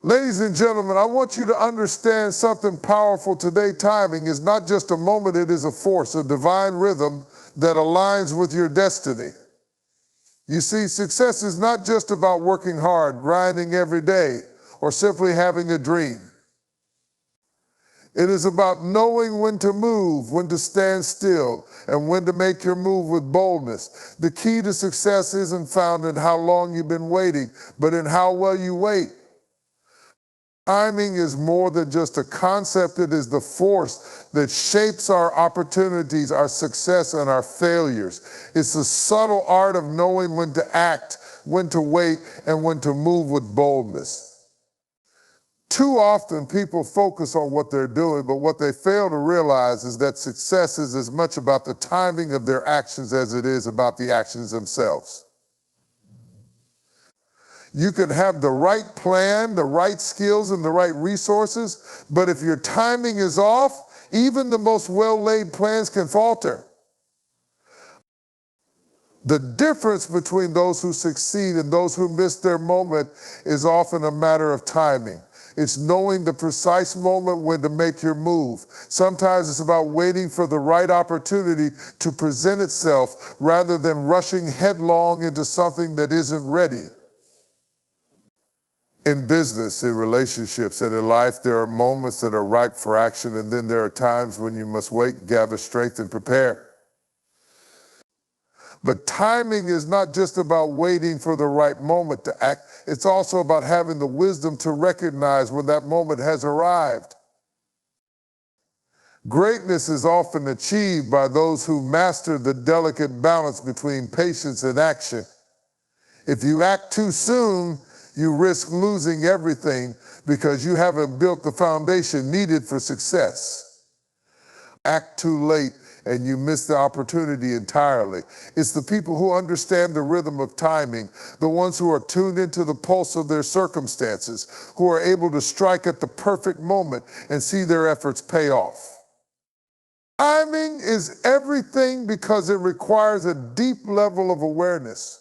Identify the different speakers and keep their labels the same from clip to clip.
Speaker 1: Ladies and gentlemen, I want you to understand something powerful today. Timing is not just a moment, it is a force, a divine rhythm that aligns with your destiny. You see, success is not just about working hard, grinding every day, or simply having a dream. It is about knowing when to move, when to stand still, and when to make your move with boldness. The key to success isn't found in how long you've been waiting, but in how well you wait. Timing is more than just a concept, it is the force that shapes our opportunities, our success, and our failures. It's the subtle art of knowing when to act, when to wait, and when to move with boldness. Too often people focus on what they're doing, but what they fail to realize is that success is as much about the timing of their actions as it is about the actions themselves. You can have the right plan, the right skills, and the right resources, but if your timing is off, even the most well-laid plans can falter. The difference between those who succeed and those who miss their moment is often a matter of timing. It's knowing the precise moment when to make your move. Sometimes it's about waiting for the right opportunity to present itself rather than rushing headlong into something that isn't ready. In business, in relationships, and in life, there are moments that are ripe for action, and then there are times when you must wait, gather strength, and prepare. But timing is not just about waiting for the right moment to act. It's also about having the wisdom to recognize when that moment has arrived. Greatness is often achieved by those who master the delicate balance between patience and action. If you act too soon, you risk losing everything because you haven't built the foundation needed for success. Act too late and you miss the opportunity entirely. It's the people who understand the rhythm of timing, the ones who are tuned into the pulse of their circumstances, who are able to strike at the perfect moment and see their efforts pay off. Timing is everything because it requires a deep level of awareness.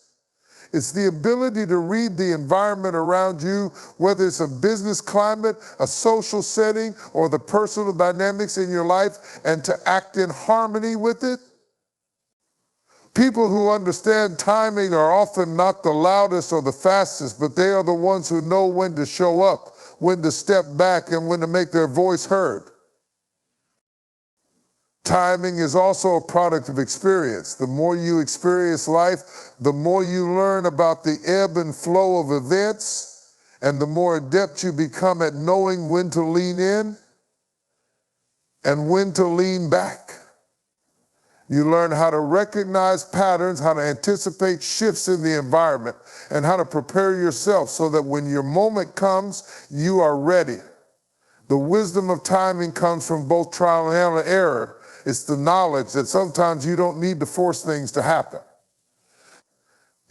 Speaker 1: It's the ability to read the environment around you, whether it's a business climate, a social setting, or the personal dynamics in your life, and to act in harmony with it. People who understand timing are often not the loudest or the fastest, but they are the ones who know when to show up, when to step back, and when to make their voice heard. Timing is also a product of experience. The more you experience life, the more you learn about the ebb and flow of events, and the more adept you become at knowing when to lean in and when to lean back. You learn how to recognize patterns, how to anticipate shifts in the environment, and how to prepare yourself so that when your moment comes, you are ready. The wisdom of timing comes from both trial and error. It's the knowledge that sometimes you don't need to force things to happen.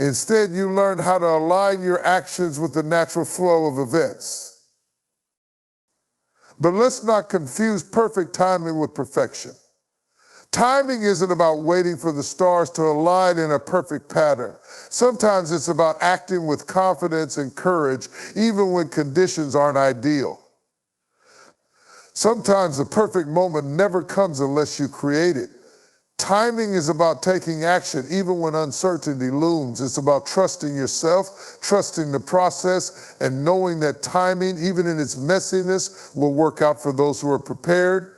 Speaker 1: Instead, you learn how to align your actions with the natural flow of events. But let's not confuse perfect timing with perfection. Timing isn't about waiting for the stars to align in a perfect pattern. Sometimes it's about acting with confidence and courage, even when conditions aren't ideal. Sometimes the perfect moment never comes unless you create it. Timing is about taking action even when uncertainty looms. It's about trusting yourself, trusting the process, and knowing that timing, even in its messiness, will work out for those who are prepared.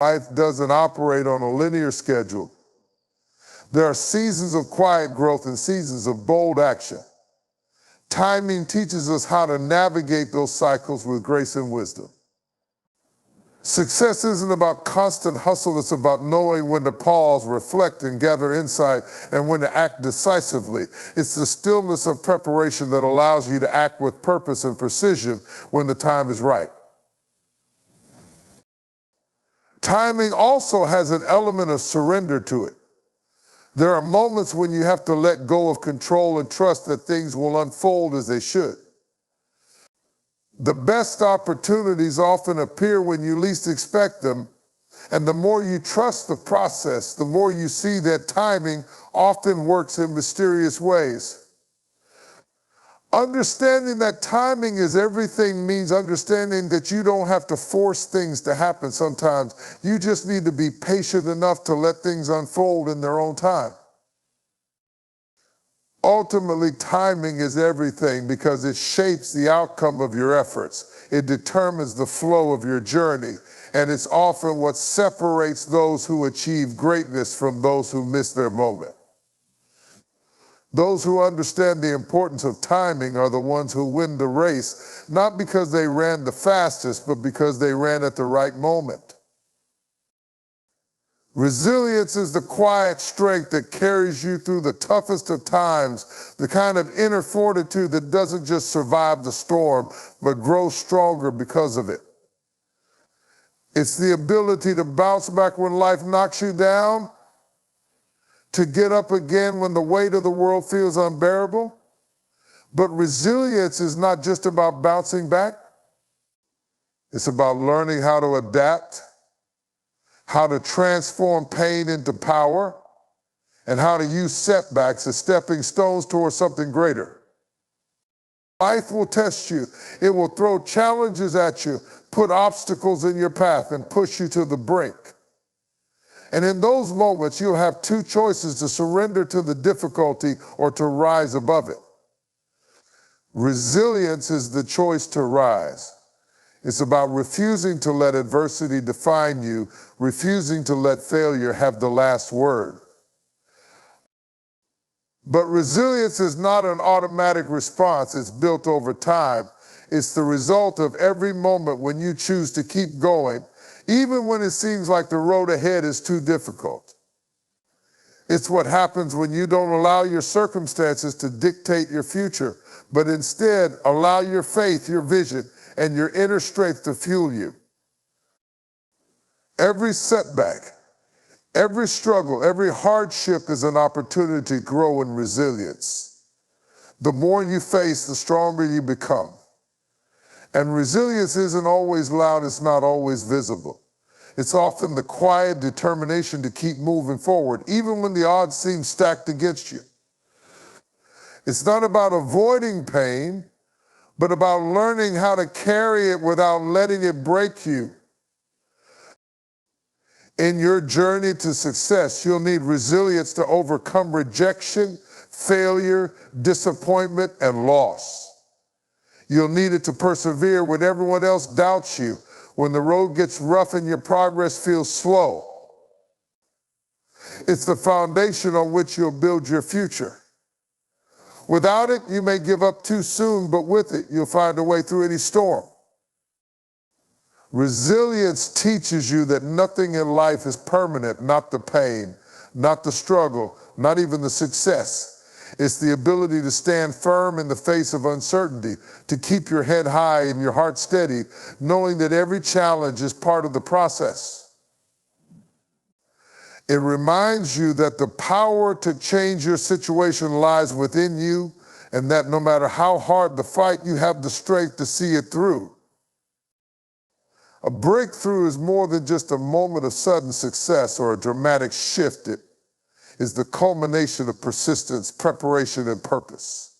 Speaker 1: Life doesn't operate on a linear schedule. There are seasons of quiet growth and seasons of bold action. Timing teaches us how to navigate those cycles with grace and wisdom. Success isn't about constant hustle, it's about knowing when to pause, reflect, and gather insight, and when to act decisively. It's the stillness of preparation that allows you to act with purpose and precision when the time is right. Timing also has an element of surrender to it. There are moments when you have to let go of control and trust that things will unfold as they should. The best opportunities often appear when you least expect them, and the more you trust the process, the more you see that timing often works in mysterious ways. Understanding that timing is everything means understanding that you don't have to force things to happen sometimes. You just need to be patient enough to let things unfold in their own time. Ultimately, timing is everything because it shapes the outcome of your efforts. It determines the flow of your journey, and it's often what separates those who achieve greatness from those who miss their moment. Those who understand the importance of timing are the ones who win the race, not because they ran the fastest, but because they ran at the right moment. Resilience is the quiet strength that carries you through the toughest of times, the kind of inner fortitude that doesn't just survive the storm, but grows stronger because of it. It's the ability to bounce back when life knocks you down, to get up again when the weight of the world feels unbearable. But resilience is not just about bouncing back. It's about learning how to adapt, how to transform pain into power, and how to use setbacks as stepping stones towards something greater. Life will test you. It will throw challenges at you, put obstacles in your path, and push you to the brink. And in those moments, you'll have two choices: to surrender to the difficulty or to rise above it. Resilience is the choice to rise. It's about refusing to let adversity define you, refusing to let failure have the last word. But resilience is not an automatic response. It's built over time. It's the result of every moment when you choose to keep going, even when it seems like the road ahead is too difficult. It's what happens when you don't allow your circumstances to dictate your future, but instead allow your faith, your vision, and your inner strength to fuel you. Every setback, every struggle, every hardship is an opportunity to grow in resilience. The more you face, the stronger you become. And resilience isn't always loud, it's not always visible. It's often the quiet determination to keep moving forward, even when the odds seem stacked against you. It's not about avoiding pain, but about learning how to carry it without letting it break you. In your journey to success, you'll need resilience to overcome rejection, failure, disappointment, and loss. You'll need it to persevere when everyone else doubts you, when the road gets rough and your progress feels slow. It's the foundation on which you'll build your future. Without it, you may give up too soon, but with it, you'll find a way through any storm. Resilience teaches you that nothing in life is permanent, not the pain, not the struggle, not even the success. It's the ability to stand firm in the face of uncertainty, to keep your head high and your heart steady, knowing that every challenge is part of the process. It reminds you that the power to change your situation lies within you, and that no matter how hard the fight, you have the strength to see it through. A breakthrough is more than just a moment of sudden success or a dramatic shift. It is the culmination of persistence, preparation, and purpose.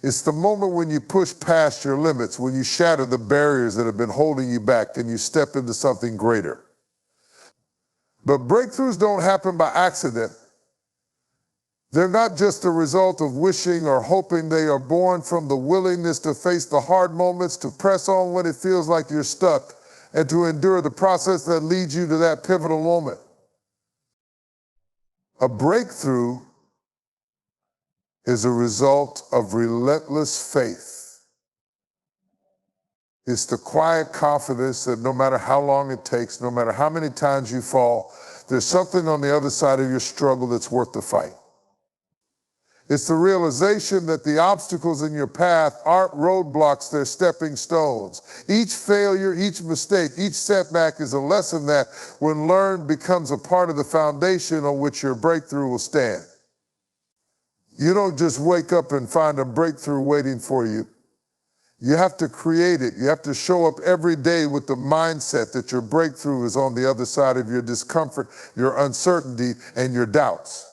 Speaker 1: It's the moment when you push past your limits, when you shatter the barriers that have been holding you back, and you step into something greater. But breakthroughs don't happen by accident. They're not just a result of wishing or hoping. They are born from the willingness to face the hard moments, to press on when it feels like you're stuck, and to endure the process that leads you to that pivotal moment. A breakthrough is a result of relentless faith. It's the quiet confidence that no matter how long it takes, no matter how many times you fall, there's something on the other side of your struggle that's worth the fight. It's the realization that the obstacles in your path aren't roadblocks, they're stepping stones. Each failure, each mistake, each setback is a lesson that, when learned, becomes a part of the foundation on which your breakthrough will stand. You don't just wake up and find a breakthrough waiting for you. You have to create it. You have to show up every day with the mindset that your breakthrough is on the other side of your discomfort, your uncertainty, and your doubts.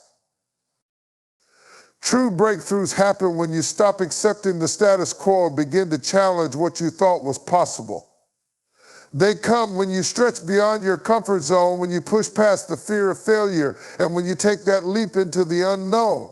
Speaker 1: True breakthroughs happen when you stop accepting the status quo and begin to challenge what you thought was possible. They come when you stretch beyond your comfort zone, when you push past the fear of failure, and when you take that leap into the unknown.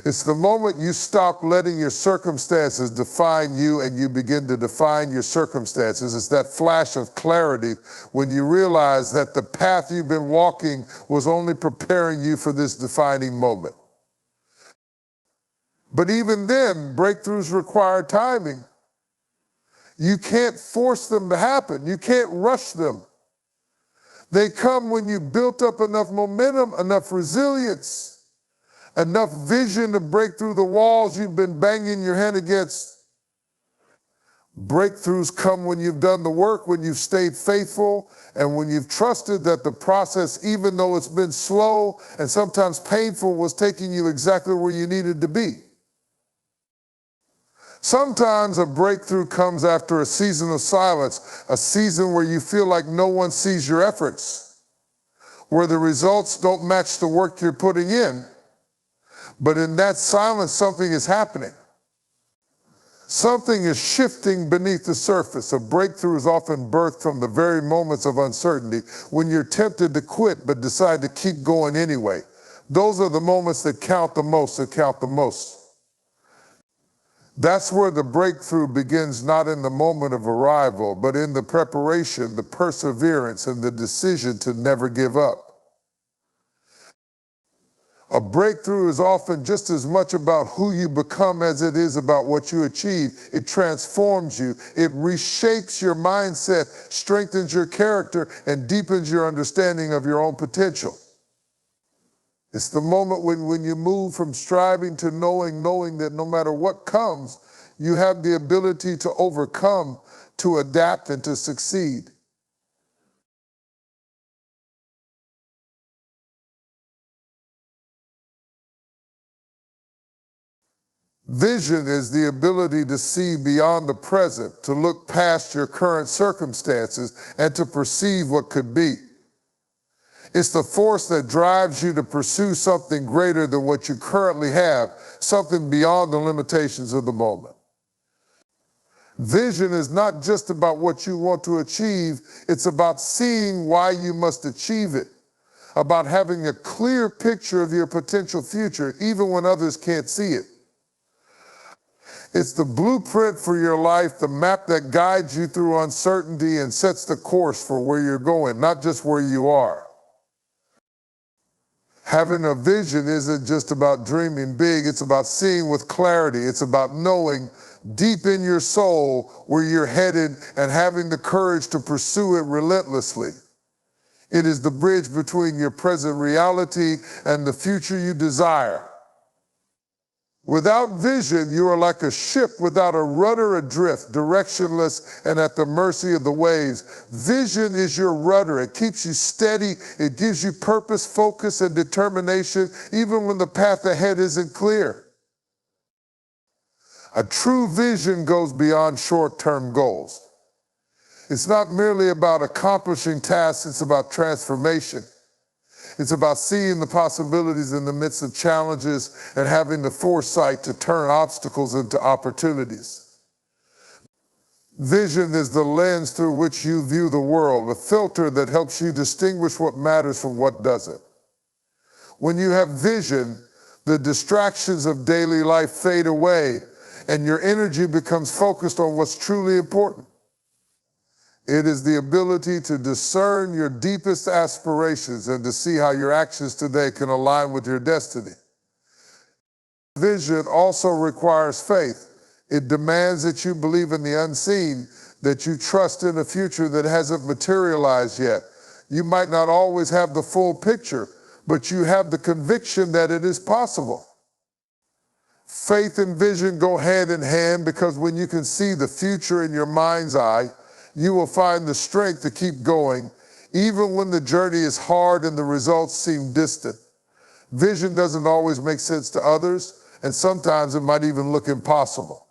Speaker 1: It's the moment you stop letting your circumstances define you and you begin to define your circumstances. It's that flash of clarity when you realize that the path you've been walking was only preparing you for this defining moment. But even then, breakthroughs require timing. You can't force them to happen. You can't rush them. They come when you built up enough momentum, enough resilience, enough vision to break through the walls you've been banging your head against. Breakthroughs come when you've done the work, when you've stayed faithful, and when you've trusted that the process, even though it's been slow and sometimes painful, was taking you exactly where you needed to be. Sometimes a breakthrough comes after a season of silence, a season where you feel like no one sees your efforts, where the results don't match the work you're putting in. But in that silence, something is happening. Something is shifting beneath the surface. A breakthrough is often birthed from the very moments of uncertainty, when you're tempted to quit but decide to keep going anyway. Those are the moments that count the most, That's where the breakthrough begins, not in the moment of arrival, but in the preparation, the perseverance, and the decision to never give up. A breakthrough is often just as much about who you become as it is about what you achieve. It transforms you. It reshapes your mindset, strengthens your character, and deepens your understanding of your own potential. It's the moment when you move from striving to knowing that no matter what comes, you have the ability to overcome, to adapt, and to succeed. Vision is the ability to see beyond the present, to look past your current circumstances, and to perceive what could be. It's the force that drives you to pursue something greater than what you currently have, something beyond the limitations of the moment. Vision is not just about what you want to achieve, it's about seeing why you must achieve it, about having a clear picture of your potential future, even when others can't see it. It's the blueprint for your life, the map that guides you through uncertainty and sets the course for where you're going, not just where you are. Having a vision isn't just about dreaming big, it's about seeing with clarity. It's about knowing deep in your soul where you're headed and having the courage to pursue it relentlessly. It is the bridge between your present reality and the future you desire. Without vision, you are like a ship without a rudder adrift, directionless and at the mercy of the waves. Vision is your rudder. It keeps you steady. It gives you purpose, focus, and determination, even when the path ahead isn't clear. A true vision goes beyond short-term goals. It's not merely about accomplishing tasks, it's about transformation. It's about seeing the possibilities in the midst of challenges and having the foresight to turn obstacles into opportunities. Vision is the lens through which you view the world, a filter that helps you distinguish what matters from what doesn't. When you have vision, the distractions of daily life fade away and your energy becomes focused on what's truly important. It is the ability to discern your deepest aspirations and to see how your actions today can align with your destiny. Vision also requires faith. It demands that you believe in the unseen, that you trust in a future that hasn't materialized yet. You might not always have the full picture, but you have the conviction that it is possible. Faith and vision go hand in hand because when you can see the future in your mind's eye, you will find the strength to keep going, even when the journey is hard and the results seem distant. Vision doesn't always make sense to others, and sometimes it might even look impossible.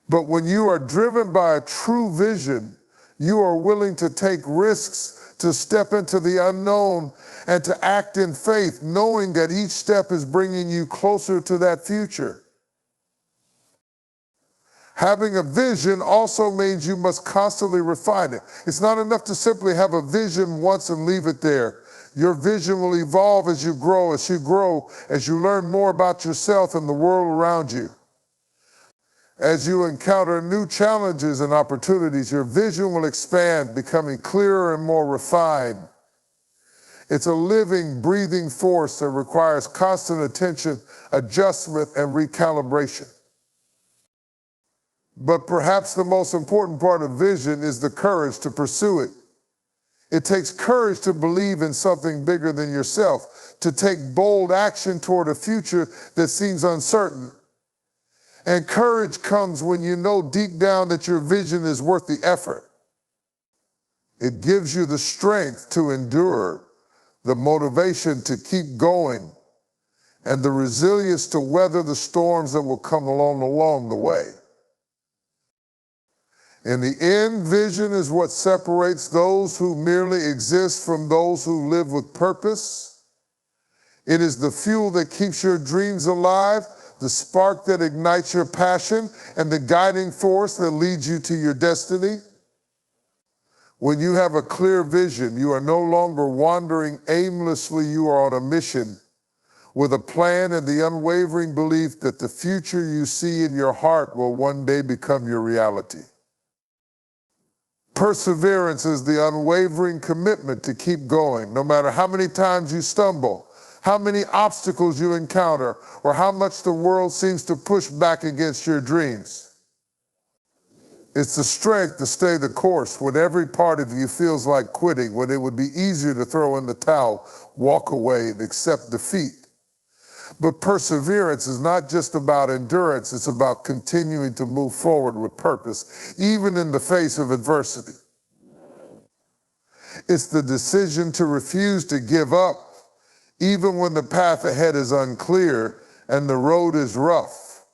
Speaker 1: But when you are driven by a true vision, You are willing to take risks, to step into the unknown, and to act in faith, knowing that each step is bringing you closer to that future. Having a vision also means you must constantly refine it. It's not enough to simply have a vision once and leave it there. Your vision will evolve as you grow, as you learn more about yourself and the world around you. As you encounter new challenges and opportunities, your vision will expand, becoming clearer and more refined. It's a living, breathing force that requires constant attention, adjustment, and recalibration. But perhaps the most important part of vision is the courage to pursue it. It takes courage to believe in something bigger than yourself, to take bold action toward a future that seems uncertain. And courage comes when you know deep down that your vision is worth the effort. It gives you the strength to endure, the motivation to keep going, and the resilience to weather the storms that will come along the way. In the end, vision is what separates those who merely exist from those who live with purpose. It is the fuel that keeps your dreams alive, the spark that ignites your passion, and the guiding force that leads you to your destiny. When you have a clear vision, you are no longer wandering aimlessly. You are on a mission with a plan and the unwavering belief that the future you see in your heart will one day become your reality. Perseverance is the unwavering commitment to keep going, no matter how many times you stumble, how many obstacles you encounter, or how much the world seems to push back against your dreams. It's the strength to stay the course when every part of you feels like quitting, when it would be easier to throw in the towel, walk away, and accept defeat. But perseverance is not just about endurance, it's about continuing to move forward with purpose, even in the face of adversity. It's the decision to refuse to give up, even when the path ahead is unclear and the road is rough.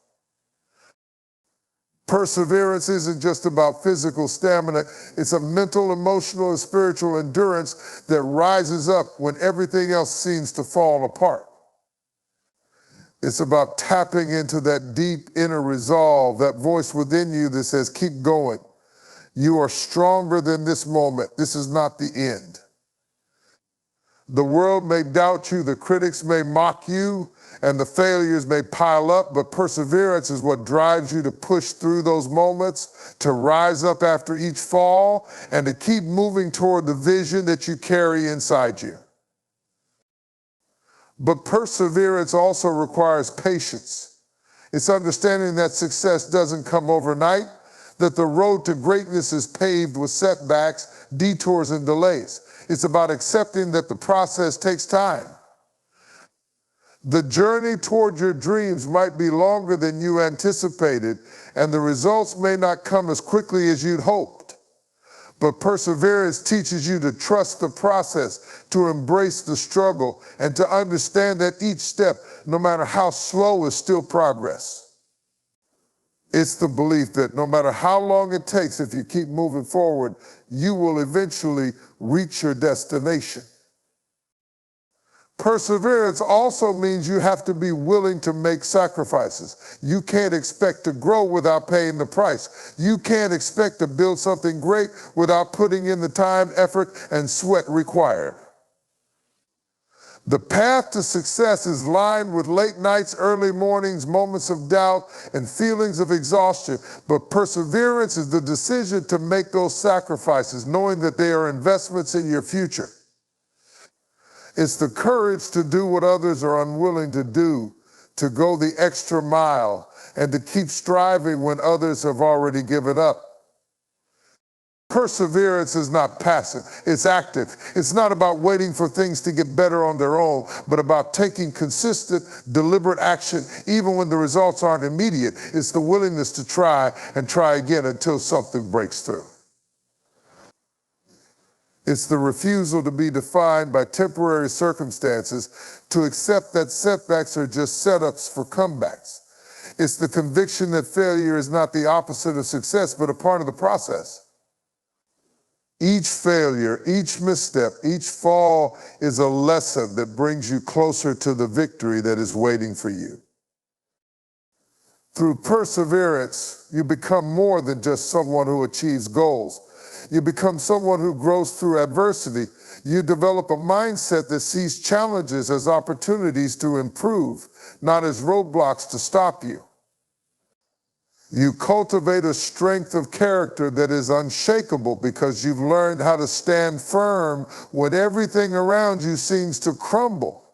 Speaker 1: Perseverance isn't just about physical stamina, it's a mental, emotional, and spiritual endurance that rises up when everything else seems to fall apart. It's about tapping into that deep inner resolve, that voice within you that says, keep going. You are stronger than this moment. This is not the end. The world may doubt you, the critics may mock you, and the failures may pile up, but perseverance is what drives you to push through those moments, to rise up after each fall, and to keep moving toward the vision that you carry inside you. But perseverance also requires patience. It's understanding that success doesn't come overnight, that the road to greatness is paved with setbacks, detours, and delays. It's about accepting that the process takes time. The journey toward your dreams might be longer than you anticipated, and the results may not come as quickly as you'd hoped. But perseverance teaches you to trust the process, to embrace the struggle, and to understand that each step, no matter how slow, is still progress. It's the belief that no matter how long it takes, if you keep moving forward, you will eventually reach your destination. Perseverance also means you have to be willing to make sacrifices. You can't expect to grow without paying the price. You can't expect to build something great without putting in the time, effort, and sweat required. The path to success is lined with late nights, early mornings, moments of doubt, and feelings of exhaustion. But perseverance is the decision to make those sacrifices, knowing that they are investments in your future. It's the courage to do what others are unwilling to do, to go the extra mile, and to keep striving when others have already given up. Perseverance is not passive, it's active. It's not about waiting for things to get better on their own, but about taking consistent, deliberate action even when the results aren't immediate. It's the willingness to try and try again until something breaks through. It's the refusal to be defined by temporary circumstances, to accept that setbacks are just setups for comebacks. It's the conviction that failure is not the opposite of success, but a part of the process. Each failure, each misstep, each fall is a lesson that brings you closer to the victory that is waiting for you. Through perseverance, you become more than just someone who achieves goals. You become someone who grows through adversity. You develop a mindset that sees challenges as opportunities to improve, not as roadblocks to stop you. You cultivate a strength of character that is unshakable because you've learned how to stand firm when everything around you seems to crumble.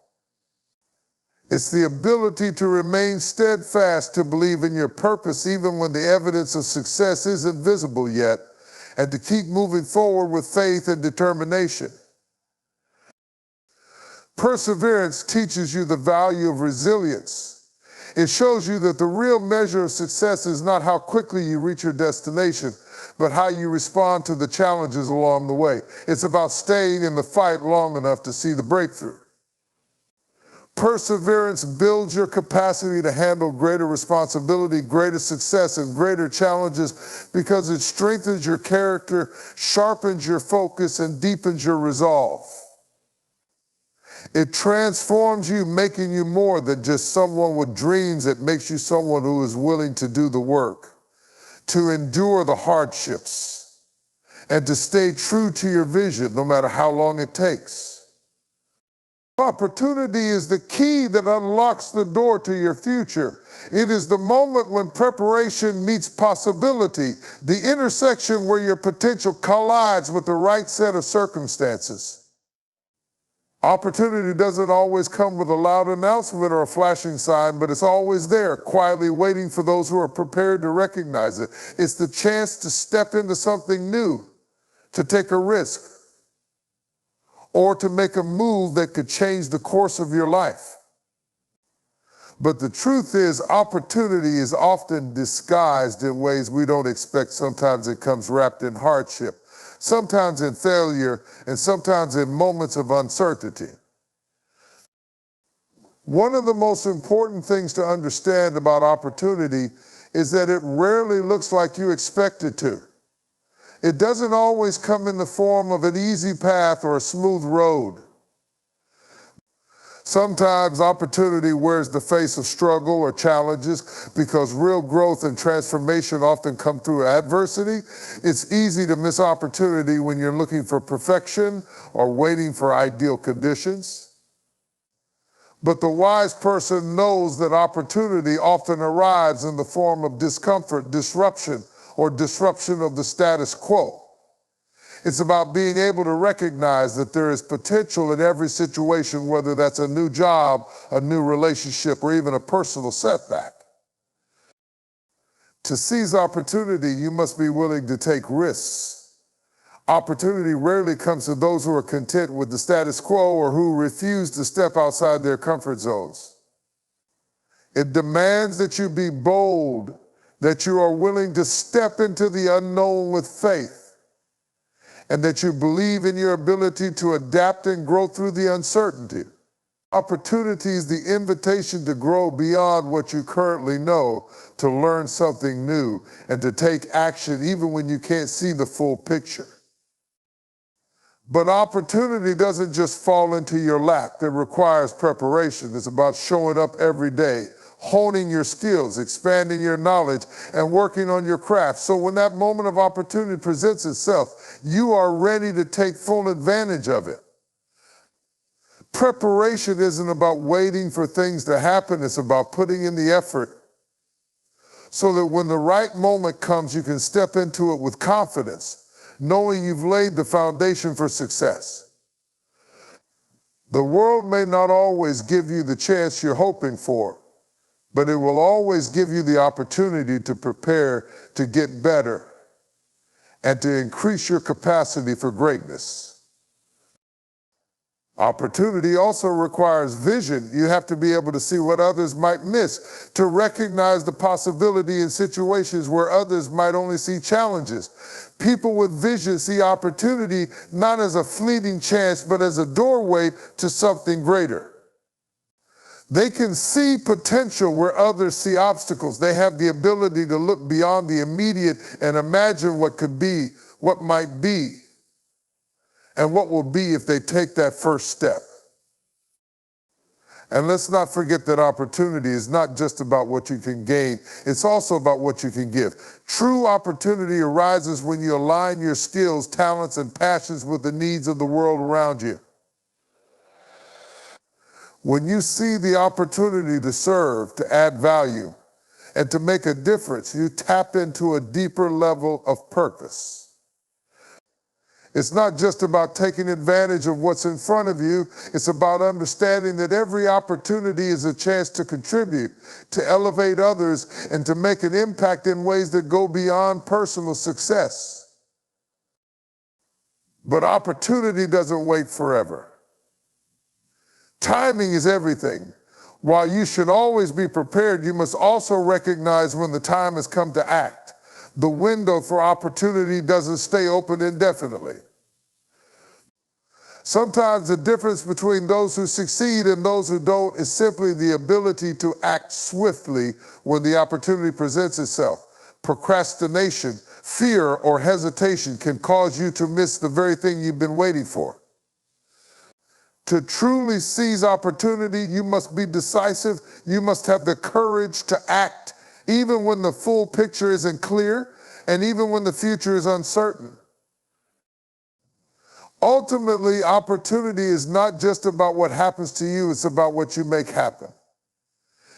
Speaker 1: It's the ability to remain steadfast, to believe in your purpose even when the evidence of success isn't visible yet, and to keep moving forward with faith and determination. Perseverance teaches you the value of resilience. It shows you that the real measure of success is not how quickly you reach your destination, but how you respond to the challenges along the way. It's about staying in the fight long enough to see the breakthrough. Perseverance builds your capacity to handle greater responsibility, greater success, and greater challenges because it strengthens your character, sharpens your focus, and deepens your resolve. It transforms you, making you more than just someone with dreams. It makes you someone who is willing to do the work, to endure the hardships, and to stay true to your vision no matter how long it takes. Opportunity is the key that unlocks the door to your future. It is the moment when preparation meets possibility, the intersection where your potential collides with the right set of circumstances. Opportunity doesn't always come with a loud announcement or a flashing sign, but it's always there, quietly waiting for those who are prepared to recognize it. It's the chance to step into something new, to take a risk, or to make a move that could change the course of your life. But the truth is, opportunity is often disguised in ways we don't expect. Sometimes it comes wrapped in hardship, sometimes in failure, and sometimes in moments of uncertainty. One of the most important things to understand about opportunity is that it rarely looks like you expect it to. It doesn't always come in the form of an easy path or a smooth road. Sometimes opportunity wears the face of struggle or challenges because real growth and transformation often come through adversity. It's easy to miss opportunity when you're looking for perfection or waiting for ideal conditions. But the wise person knows that opportunity often arrives in the form of discomfort, disruption, or disruption of the status quo. It's about being able to recognize that there is potential in every situation, whether that's a new job, a new relationship, or even a personal setback. To seize opportunity, you must be willing to take risks. Opportunity rarely comes to those who are content with the status quo or who refuse to step outside their comfort zones. It demands that you be bold, that you are willing to step into the unknown with faith, and that you believe in your ability to adapt and grow through the uncertainty. Opportunity is the invitation to grow beyond what you currently know, to learn something new, and to take action even when you can't see the full picture. But opportunity doesn't just fall into your lap. It requires preparation. It's about showing up every day, honing your skills, expanding your knowledge, and working on your craft. So when that moment of opportunity presents itself, you are ready to take full advantage of it. Preparation isn't about waiting for things to happen. It's about putting in the effort so that when the right moment comes, you can step into it with confidence, knowing you've laid the foundation for success. The world may not always give you the chance you're hoping for, but it will always give you the opportunity to prepare to get better and to increase your capacity for greatness. Opportunity also requires vision. You have to be able to see what others might miss, to recognize the possibility in situations where others might only see challenges. People with vision see opportunity not as a fleeting chance, but as a doorway to something greater. They can see potential where others see obstacles. They have the ability to look beyond the immediate and imagine what could be, what might be. and what will be if they take that first step. And let's not forget that opportunity is not just about what you can gain, it's also about what you can give. True opportunity arises when you align your skills, talents, and passions with the needs of the world around you. When you see the opportunity to serve, to add value, and to make a difference, you tap into a deeper level of purpose. It's not just about taking advantage of what's in front of you. It's about understanding that every opportunity is a chance to contribute, to elevate others, and to make an impact in ways that go beyond personal success. But opportunity doesn't wait forever. Timing is everything. While you should always be prepared, you must also recognize when the time has come to act. The window for opportunity doesn't stay open indefinitely. Sometimes the difference between those who succeed and those who don't is simply the ability to act swiftly when the opportunity presents itself. Procrastination, fear, or hesitation can cause you to miss the very thing you've been waiting for. To truly seize opportunity, you must be decisive. You must have the courage to act, even when the full picture isn't clear, and even when the future is uncertain. Ultimately, opportunity is not just about what happens to you, it's about what you make happen.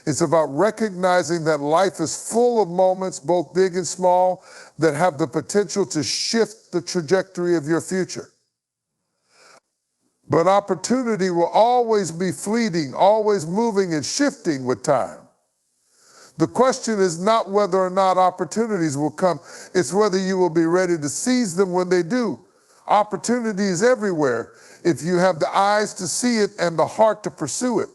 Speaker 1: It's about recognizing that life is full of moments, both big and small, that have the potential to shift the trajectory of your future. But opportunity will always be fleeting, always moving and shifting with time. The question is not whether or not opportunities will come, it's whether you will be ready to seize them when they do. Opportunity is everywhere if you have the eyes to see it and the heart to pursue it.